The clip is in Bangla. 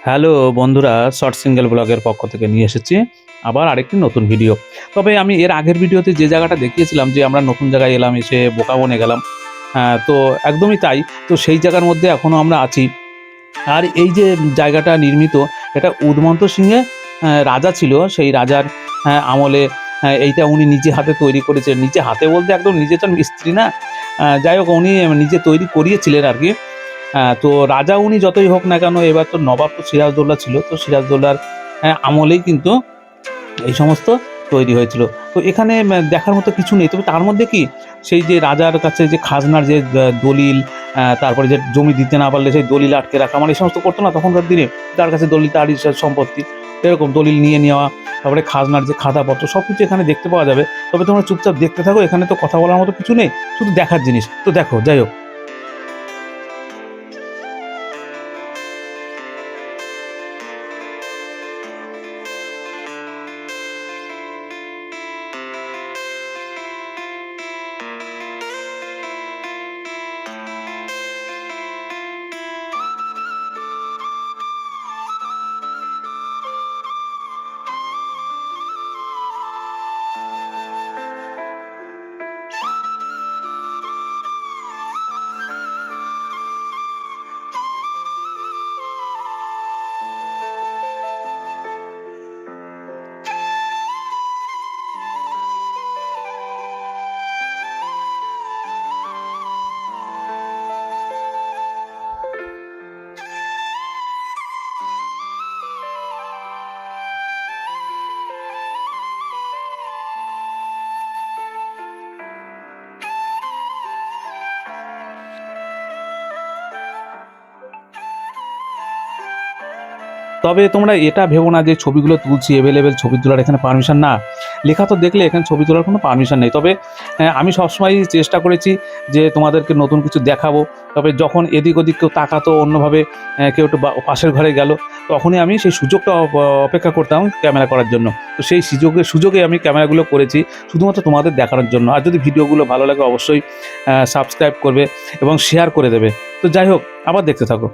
হ্যালো বন্ধুরা, শর্ট সিঙ্গেল ব্লগের পক্ষ থেকে নিয়ে এসেছি আবার আরেকটি নতুন ভিডিও। তবে আমি এর আগের ভিডিওতে যে জায়গাটা দেখিয়েছিলাম যে আমরা নতুন জায়গায় এলাম, এসে বোকা বনে গেলাম, তো একদমই তাই। তো সেই জায়গার মধ্যে এখনও আমরা আছি। আর এই যে জায়গাটা নির্মিত, এটা উদমন্ত সিংহে রাজা ছিল, সেই রাজার আমলে এইটা উনি নিজে হাতে তৈরি করেছিলেন। নিজে হাতে বলতে একদম নিজে তো মিস্ত্রি না, যাই হোক উনি নিজে তৈরি করিয়েছিলেন আর কি। তো রাজা উনি যতই হোক না কেন, এবার তো নবাব তো সিরাজদৌল্লা ছিল, তো সিরাজদৌল্লার আমলেই কিন্তু এই সমস্ত তৈরি হয়েছিল। তো এখানে দেখার মতো কিছু নেই, তবে তার মধ্যে কি সেই যে রাজার কাছে যে খাজনার যে দলিল, তারপরে যে জমি দিতে না পারলে সেই দলিল আটকে রাখা, মানে এই সমস্ত করতো না তখনকার দিনে। তার কাছে দলিল, তারই সম্পত্তি, এরকম দলিল নিয়ে নেওয়া, তারপরে খাজনার যে খাতাপত্র সব কিছু এখানে দেখতে পাওয়া যাবে। তবে তোমরা চুপচাপ দেখতে থাকো, এখানে তো কথা বলার মতো কিছু নেই, শুধু দেখার জিনিস। তো দেখো, যাই হোক। তবে তোমরা এটা ভেবো না যে ছবিগুলো তুলছি, অ্যাভেলেবেল ছবি তোলার এখানে পারমিশন না। লেখা তো দেখলে এখানে ছবি তোলার কোনো পারমিশন নেই। তবে আমি সবসময়ই চেষ্টা করেছি যে তোমাদেরকে নতুন কিছু দেখাবো। তবে যখন এদিক ওদিক কেউ তাকাতো, অন্যভাবে কেউ একটু পাশের ঘরে গেল, তখনই আমি সেই সুযোগটা অপেক্ষা করতাম ক্যামেরা করার জন্য। তো সেই সুযোগে আমি ক্যামেরাগুলো করেছি শুধুমাত্র তোমাদের দেখানোর জন্য। আর যদি ভিডিওগুলো ভালো লাগে অবশ্যই সাবস্ক্রাইব করবে এবং শেয়ার করে দেবে। তো যাই হোক, আবার দেখতে থাকো।